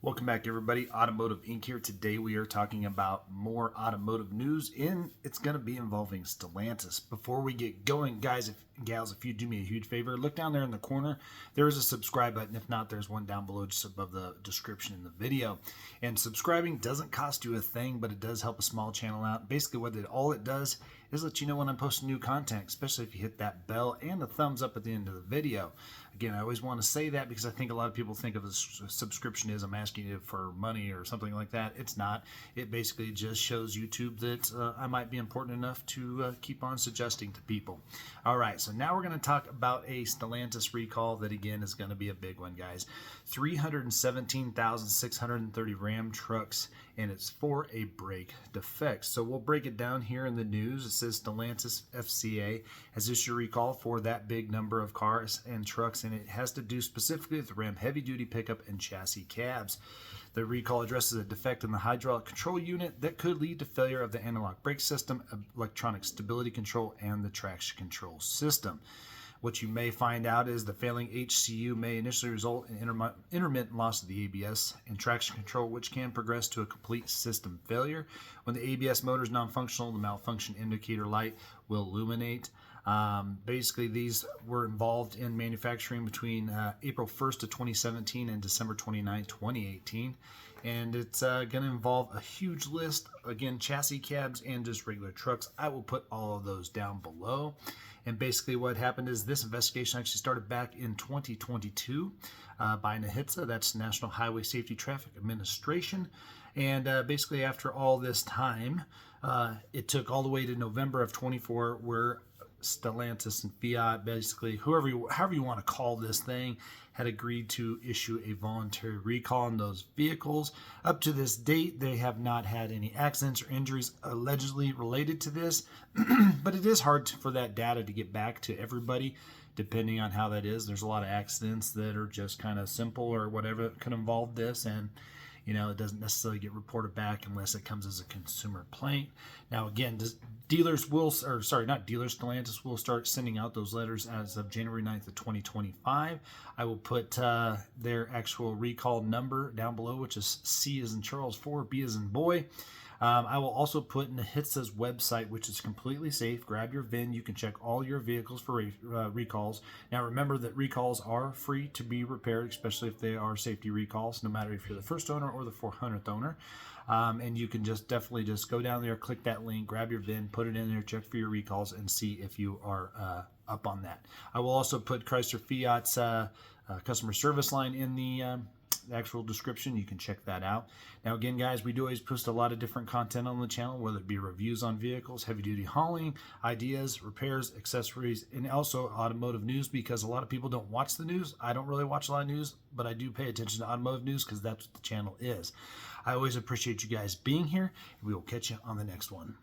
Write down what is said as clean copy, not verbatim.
Welcome back, everybody. Automotive Inc. here. Today we are talking about more automotive news, and it's going to be involving Stellantis. Before we get going, guys, gals, if you do me a huge favor, look down there in the corner. There is a subscribe button. If not, there's one down below just above the description in the video. And subscribing doesn't cost you a thing, but it does help a small channel out. Basically, all it does is let you know when I'm posting new content, especially if you hit that bell and the thumbs up at the end of the video. Again, I always want to say that because I think a lot of people think of a subscription as I'm asking you for money or something like that. It's not. It basically just shows YouTube that I might be important enough to keep on suggesting to people. All right, so now we're going to talk about a Stellantis recall that, again, is going to be a big one, guys. 317,630 Ram trucks, and it's for a brake defect. So we'll break it down here in the news. It says Stellantis FCA has issued a recall for that big number of cars and trucks, and it has to do specifically with the Ram heavy-duty pickup and chassis cabs. The recall addresses a defect in the hydraulic control unit that could lead to failure of the analog brake system, electronic stability control, and the traction control system. What you may find out is the failing HCU may initially result in intermittent loss of the ABS and traction control, which can progress to a complete system failure. When the ABS motor is non-functional, the malfunction indicator light will illuminate. Basically, these were involved in manufacturing between April 1st of 2017 and December 29, 2018. And it's going to involve a huge list, again, chassis cabs and just regular trucks. I will put all of those down below. And basically what happened is this investigation actually started back in 2022 by NHTSA, that's National Highway Safety Traffic Administration. And basically after all this time, it took all the way to November of 24 where Stellantis and Fiat, basically however you want to call this thing, had agreed to issue a voluntary recall on those vehicles. Up to this date, they have not had any accidents or injuries allegedly related to this, but it is hard for that data to get back to everybody depending on how that is. There's a lot of accidents that are just kind of simple or whatever that could involve this, and it doesn't necessarily get reported back unless it comes as a consumer complaint. Now, again, Stellantis will start sending out those letters as of January 9th of 2025. I will put their actual recall number down below, which is C as in Charles 4, B as in boy. I will also put in NHTSA's website, which is completely safe. Grab your VIN. You can check all your vehicles for recalls. Now, remember that recalls are free to be repaired, especially if they are safety recalls, no matter if you're the first owner or the 400th owner. And you can definitely go down there, click that link, grab your VIN, put it in there, check for your recalls, and see if you are up on that. I will also put Chrysler Fiat's customer service line in the actual description. You can check that out. Now, again, guys, we do always post a lot of different content on the channel, whether it be reviews on vehicles, heavy duty hauling, ideas, repairs, accessories, and also automotive news, because a lot of people don't watch the news. I don't really watch a lot of news, but I do pay attention to automotive news because that's what the channel is. I always appreciate you guys being here, and we will catch you on the next one.